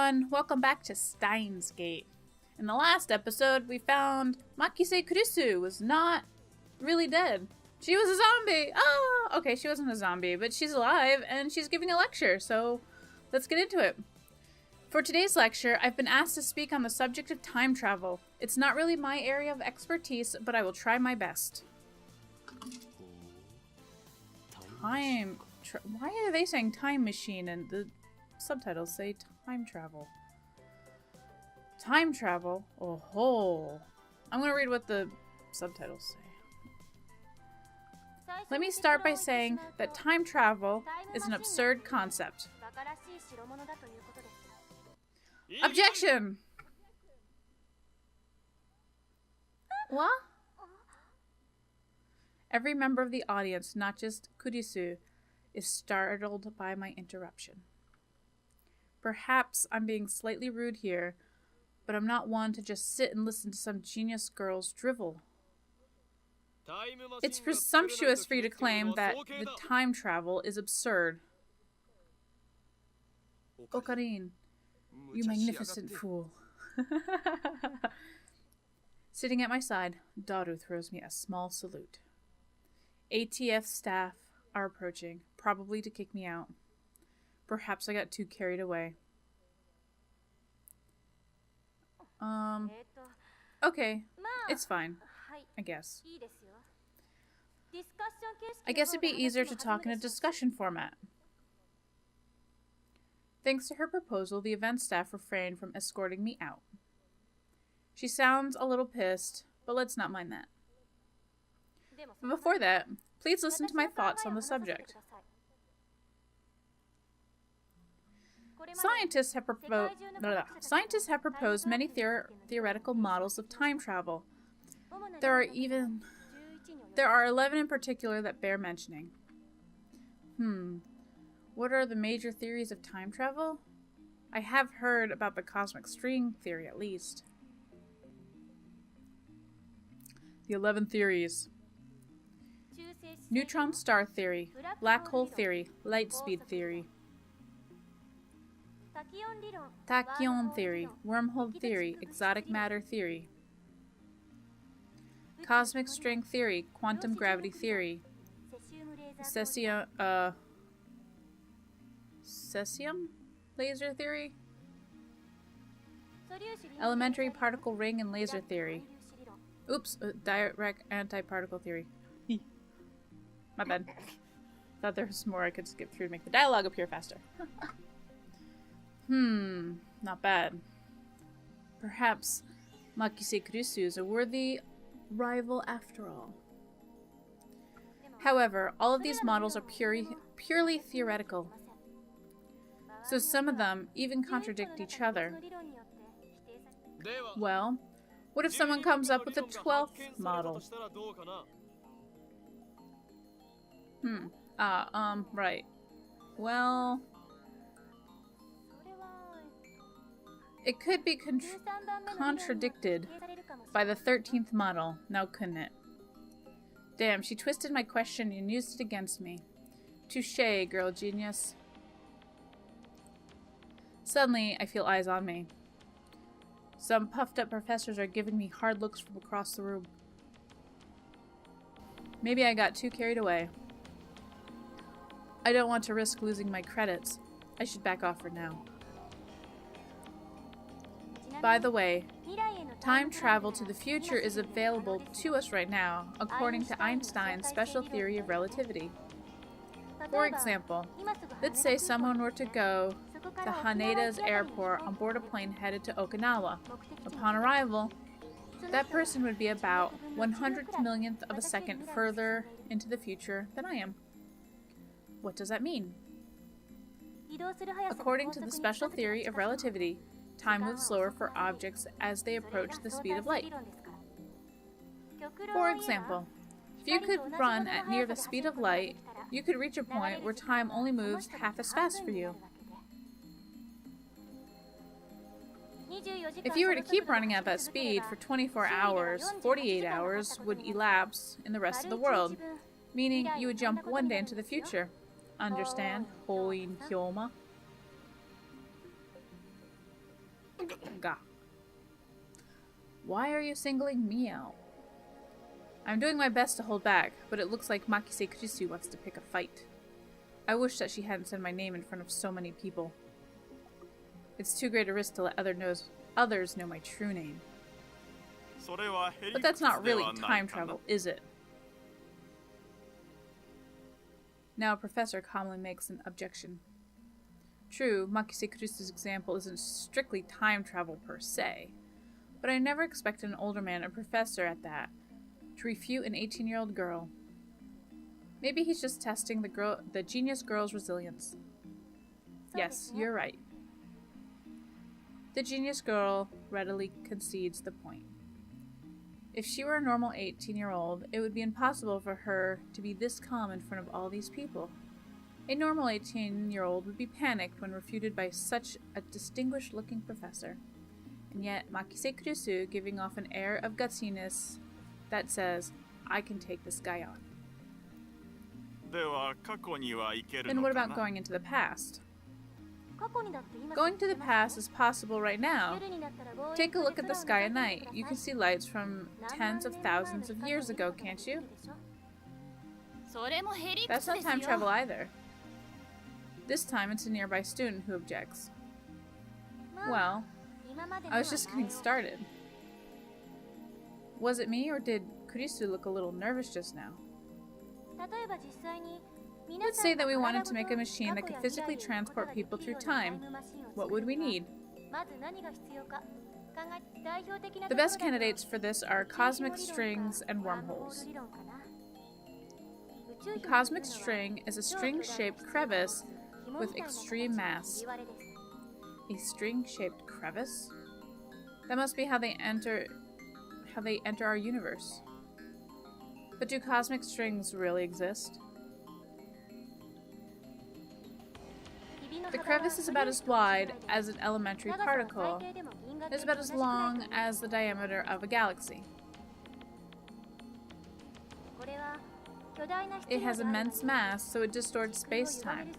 everyone, welcome back to Steins Gate. In the last episode, we found Makise Kurisu was not really dead. She was a zombie! Oh! Okay, she wasn't a zombie, but she's alive and she's giving a lecture, so let's get into it. For today's lecture, I've been asked to speak on the subject of time travel. It's not really my area of expertise, but I will try my best. Why are they saying time machine and the subtitles say time travel? Time travel? Oh ho! I'm gonna read what the subtitles say. Let me start by saying that time travel is an absurd concept. Objection! What? Every member of the audience, not just Kurisu, is startled by my interruption. Perhaps I'm being slightly rude here, but I'm not one to just sit and listen to some genius girl's drivel. It's presumptuous for you to claim that the time travel is absurd. Ocarine, you magnificent fool. Sitting at my side, Daru throws me a small salute. ATF staff are approaching, probably to kick me out. Perhaps I got too carried away. Okay, it's fine, I guess. I guess it'd be easier to talk in a discussion format. Thanks to her proposal, the event staff refrained from escorting me out. She sounds a little pissed, but let's not mind that. But before that, please listen to my thoughts on the subject. Scientists have proposed many theoretical models of time travel. There are 11 in particular that bear mentioning. What are the major theories of time travel? I have heard about the cosmic string theory, at least. The 11 theories. Neutron star theory, black hole theory, light speed theory. Tachyon theory, wormhole theory, exotic matter theory. Cosmic string theory, quantum gravity theory. Cesium laser theory. Elementary particle ring and laser theory. Oops, direct antiparticle theory. My bad. Thought there was more I could skip through to make the dialogue appear faster. Not bad. Perhaps Makise Kurisu is a worthy rival after all. However, all of these models are purely theoretical. So some of them even contradict each other. Well, what if someone comes up with a 12th model? Right. Well, it could be contradicted by the 13th model, now couldn't it? Damn, she twisted my question and used it against me. Touché, girl genius. Suddenly, I feel eyes on me. Some puffed up professors are giving me hard looks from across the room. Maybe I got too carried away. I don't want to risk losing my credits. I should back off for now. By the way, time travel to the future is available to us right now, according to Einstein's special theory of relativity. For example, let's say someone were to go to Haneda's airport on board a plane headed to Okinawa. Upon arrival, that person would be about 100 millionth of a second further into the future than I am. What does that mean? According to the special theory of relativity, time moves slower for objects as they approach the speed of light. For example, if you could run at near the speed of light, you could reach a point where time only moves half as fast for you. If you were to keep running at that speed for 24 hours, 48 hours would elapse in the rest of the world, meaning you would jump one day into the future. Understand? Hoin Hyoma. Ga. Why are you singling me out? I'm doing my best to hold back, but it looks like Makise Kurisu wants to pick a fight. I wish that she hadn't said my name in front of so many people. It's too great a risk to let others know my true name. But that's not really time travel, is it? Now a professor calmly makes an objection. True, Makise Kurisu's example isn't strictly time travel per se, but I never expected an older man, a professor at that, to refute an 18-year-old girl. Maybe he's just testing the genius girl's resilience. Yes, you're right. The genius girl readily concedes the point. If she were a normal 18-year-old, it would be impossible for her to be this calm in front of all these people. A normal 18-year-old would be panicked when refuted by such a distinguished-looking professor. And yet, Makise Kurisu giving off an air of gutsiness that says, I can take this guy on. Then what about going into the past? Going to the past is possible right now. Take a look at the sky at night. You can see lights from tens of thousands of years ago, can't you? That's not time travel either. This time it's a nearby student who objects. Well, I was just getting started. Was it me, or did Kurisu look a little nervous just now? Let's say that we wanted to make a machine that could physically transport people through time. What would we need? The best candidates for this are cosmic strings and wormholes. A cosmic string is a string-shaped crevice with extreme mass. A string-shaped crevice? That must be how they enter our universe. But do cosmic strings really exist? The crevice is about as wide as an elementary particle. It is about as long as the diameter of a galaxy. It has immense mass, so it distorts space-time.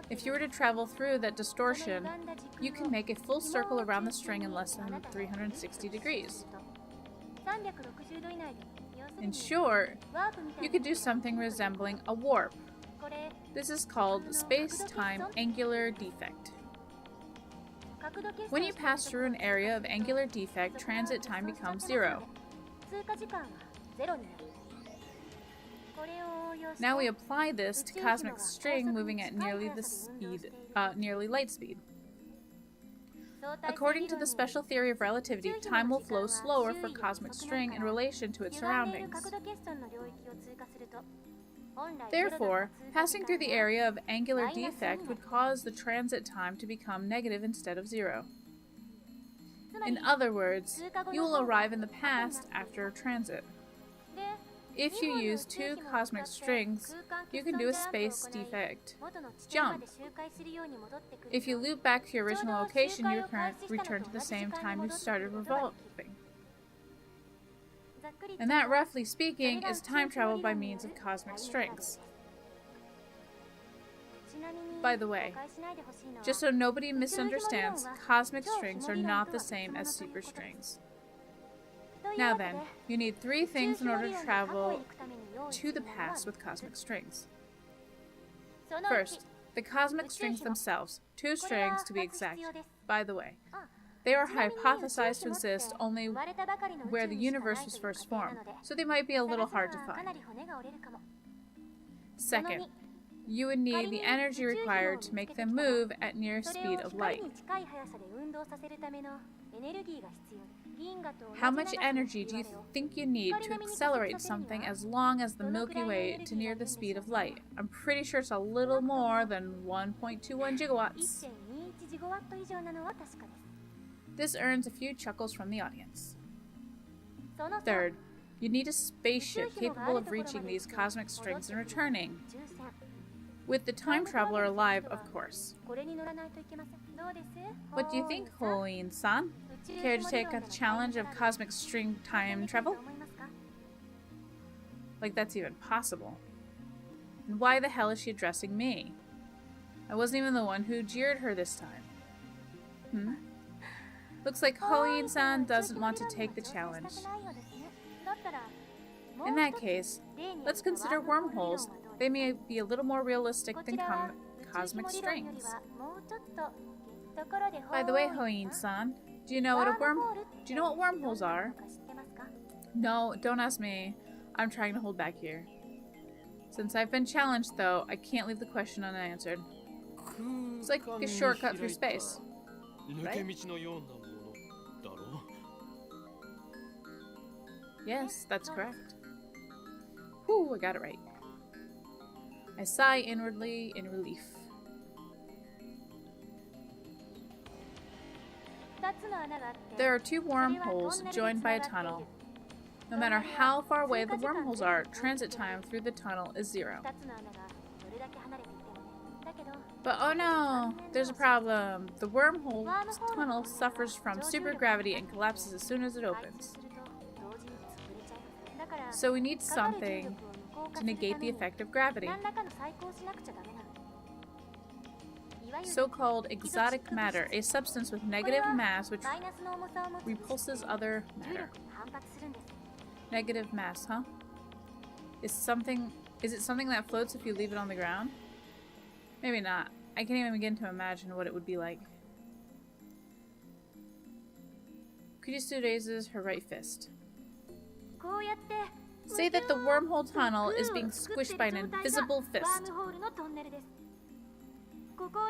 If you were to travel through that distortion, you can make a full circle around the string in less than 360 degrees. In short, you could do something resembling a warp. This is called space-time angular defect. When you pass through an area of angular defect, transit time becomes 0. Now we apply this to cosmic string moving at nearly light speed. According to the special theory of relativity, time will flow slower for cosmic string in relation to its surroundings. Therefore, passing through the area of angular defect would cause the transit time to become negative instead of 0. In other words, you will arrive in the past after transit. If you use 2 cosmic strings, you can do a space defect jump. If you loop back to your original location, you can return to the same time you started revolving. And that, roughly speaking, is time travel by means of cosmic strings. By the way, just so nobody misunderstands, cosmic strings are not the same as superstrings. Now then, you need 3 things in order to travel to the past with cosmic strings. First, the cosmic strings themselves, 2 strings to be exact. By the way, they are hypothesized to exist only where the universe was first formed, so they might be a little hard to find. Second, you would need the energy required to make them move at near speed of light. How much energy do you think you need to accelerate something as long as the Milky Way to near the speed of light? I'm pretty sure it's a little more than 1.21 gigawatts. This earns a few chuckles from the audience. Third, you need a spaceship capable of reaching these cosmic strings and returning. With the time traveler alive, of course. What do you think, Hoin-san? Care to take a challenge of cosmic string time travel? Like that's even possible. And why the hell is she addressing me? I wasn't even the one who jeered her this time. Looks like Hoin-san doesn't want to take the challenge. In that case, let's consider wormholes. They may be a little more realistic than cosmic strings. By the way, Hoin-san, do you know what wormholes are? No, don't ask me. I'm trying to hold back here. Since I've been challenged, though, I can't leave the question unanswered. It's like a shortcut through space, right? Yes, that's correct. Whew, I got it right. I sigh inwardly in relief. There are two wormholes joined by a tunnel. No matter how far away the wormholes are, transit time through the tunnel is 0. But oh no, there's a problem. The wormhole tunnel suffers from supergravity and collapses as soon as it opens. So we need something to negate the effect of gravity. So-called exotic matter, a substance with negative mass which repulses other matter. Negative mass, huh? Is it something that floats if you leave it on the ground? Maybe not. I can't even begin to imagine what it would be like. Kurisu raises her right fist. Say that the wormhole tunnel is being squished by an invisible fist.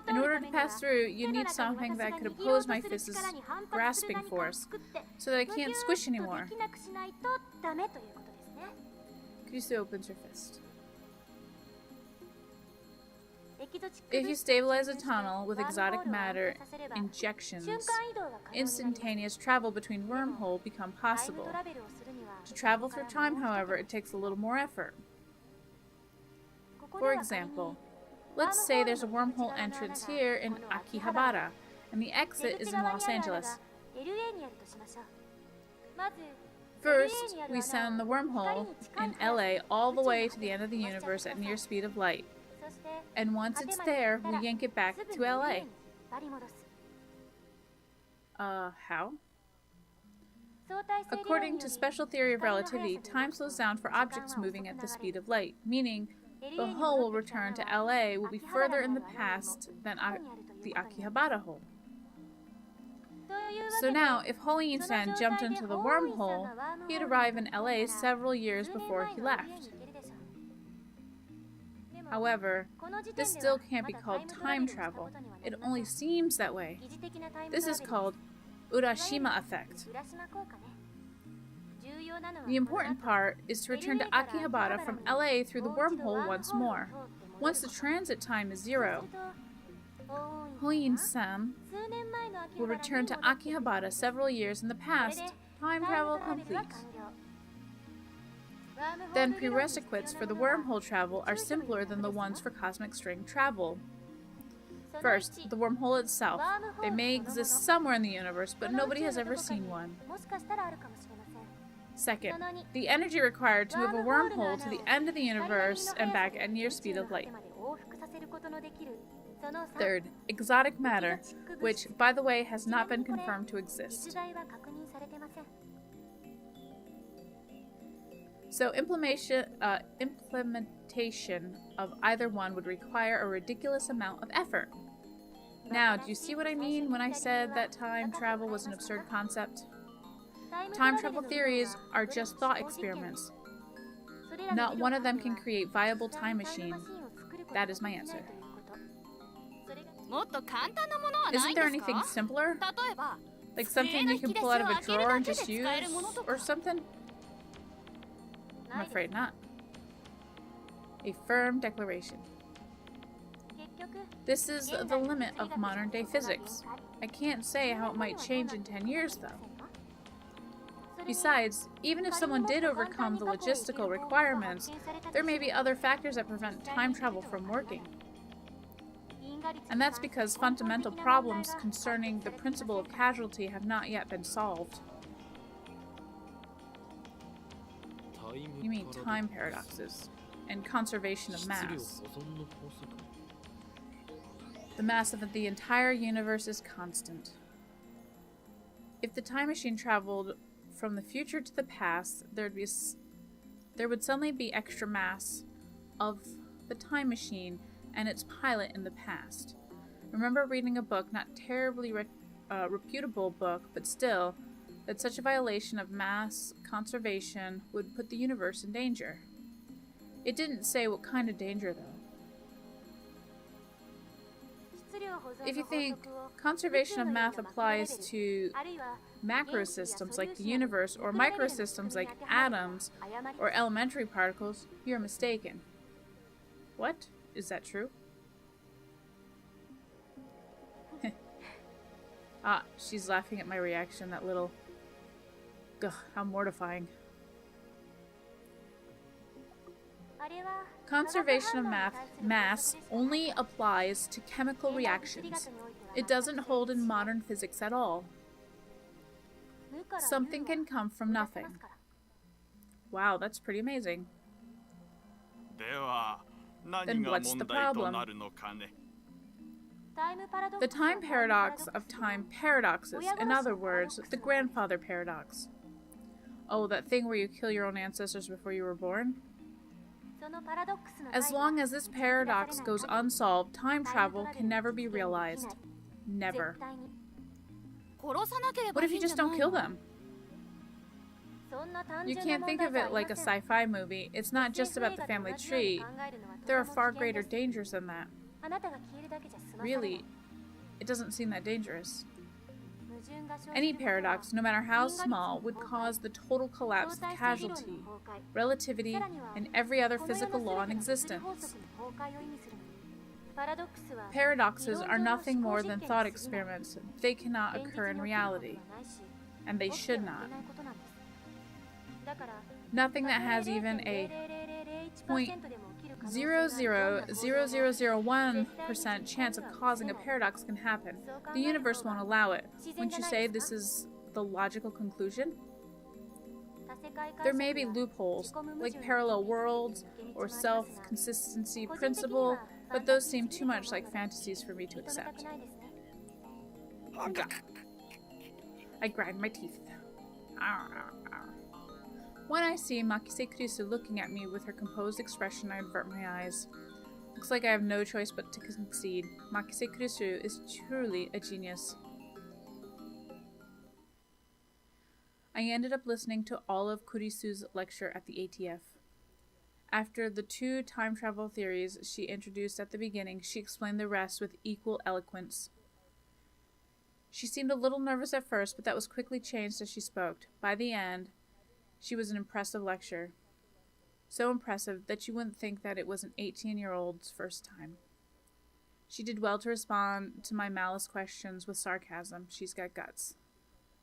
In order to pass through, you need something that could oppose my fist's grasping force, so that I can't squish anymore. Kurisu opens her fist. If you stabilize a tunnel with exotic matter injections, instantaneous travel between wormholes become possible. To travel through time, however, it takes a little more effort. For example, let's say there's a wormhole entrance here in Akihabara, and the exit is in Los Angeles. First, we send the wormhole in LA all the way to the end of the universe at near speed of light. And once it's there, we yank it back to LA. How? According to special theory of relativity, time slows down for objects moving at the speed of light, meaning the hole will return to LA will be further in the past than the Akihabara hole. So now, if Hoin-san jumped into the wormhole, he'd arrive in LA several years before he left. However, this still can't be called time travel. It only seems that way. This is called Urashima effect. The important part is to return to Akihabara from LA through the wormhole once more. Once the transit time is 0, Hoin-san will return to Akihabara several years in the past, time travel complete. Then prerequisites for the wormhole travel are simpler than the ones for cosmic string travel. First, the wormhole itself. They may exist somewhere in the universe, but nobody has ever seen one. Second, the energy required to move a wormhole to the end of the universe and back at near speed of light. Third, exotic matter, which, by the way, has not been confirmed to exist. So implementation of either one would require a ridiculous amount of effort. Now, do you see what I mean when I said that time travel was an absurd concept? Time travel theories are just thought experiments. Not one of them can create viable time machines. That is my answer. Isn't there anything simpler? Like something you can pull out of a drawer and just use, or something? I'm afraid not. A firm declaration. This is the limit of modern-day physics. I can't say how it might change in 10 years, though. Besides, even if someone did overcome the logistical requirements, there may be other factors that prevent time travel from working. And that's because fundamental problems concerning the principle of causality have not yet been solved. You mean time paradoxes and conservation of mass. The mass of the entire universe is constant. If the time machine traveled from the future to the past, there would suddenly be extra mass of the time machine and its pilot in the past. Remember reading a book, not terribly reputable book, but still, that such a violation of mass conservation would put the universe in danger. It didn't say what kind of danger, though. If you think conservation of math applies to macro systems like the universe or microsystems like atoms or elementary particles, you're mistaken. What? Is that true? Ah, she's laughing at my reaction, that little... Ugh, how mortifying. Conservation of mass only applies to chemical reactions. It doesn't hold in modern physics at all. Something can come from nothing. Wow, that's pretty amazing. Then what's the problem? The time paradox of time paradoxes. In other words, the grandfather paradox. Oh, that thing where you kill your own ancestors before you were born? As long as this paradox goes unsolved, time travel can never be realized. Never. What if you just don't kill them? You can't think of it like a sci-fi movie. It's not just about the family tree. There are far greater dangers than that. Really, it doesn't seem that dangerous. Any paradox, no matter how small, would cause the total collapse of causality, relativity, and every other physical law in existence. Paradoxes are nothing more than thought experiments. They cannot occur in reality, and they should not. Nothing that has even a 0.000001% chance of causing a paradox can happen. The universe won't allow it. Wouldn't you say this is the logical conclusion? There may be loopholes, like parallel worlds or self-consistency principle, but those seem too much like fantasies for me to accept. I grind my teeth. When I see Makise Kurisu looking at me with her composed expression, I avert my eyes. Looks like I have no choice but to concede. Makise Kurisu is truly a genius. I ended up listening to all of Kurisu's lecture at the ATF. After the 2 time travel theories she introduced at the beginning, she explained the rest with equal eloquence. She seemed a little nervous at first, but that was quickly changed as she spoke. By the end, she was an impressive lecture. So impressive that you wouldn't think that it was an 18-year-old's first time. She did well to respond to my malice questions with sarcasm. She's got guts.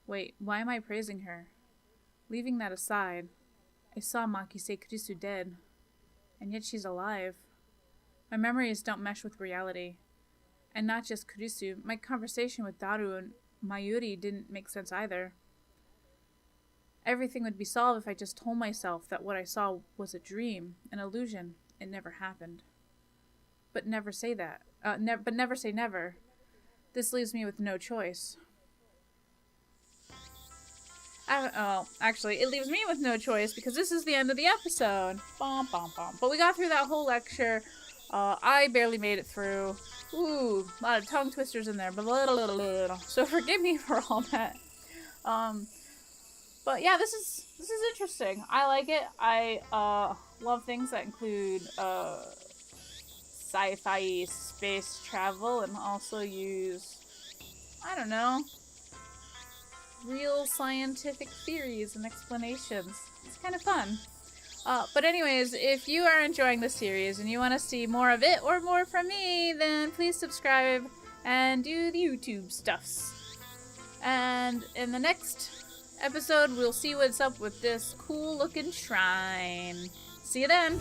Wait, why am I praising her? Leaving that aside, I saw Makise Kurisu dead, and yet she's alive. My memories don't mesh with reality. And not just Kurisu, my conversation with Daru and Mayuri didn't make sense either. Everything would be solved if I just told myself that what I saw was a dream, an illusion. It never happened. But never say that. But never say never. This leaves me with no choice. Actually, it leaves me with no choice because this is the end of the episode. Bom, bom, bom. But we got through that whole lecture. I barely made it through. Ooh, a lot of tongue twisters in there. So forgive me for all that. But yeah, this is interesting. I like it. I love things that include sci-fi space travel and also use, I don't know, real scientific theories and explanations. It's kind of fun. But anyways, if you are enjoying the series and you want to see more of it or more from me, then please subscribe and do the YouTube stuffs. And in the next episode, we'll see what's up with this cool looking shrine. See you then!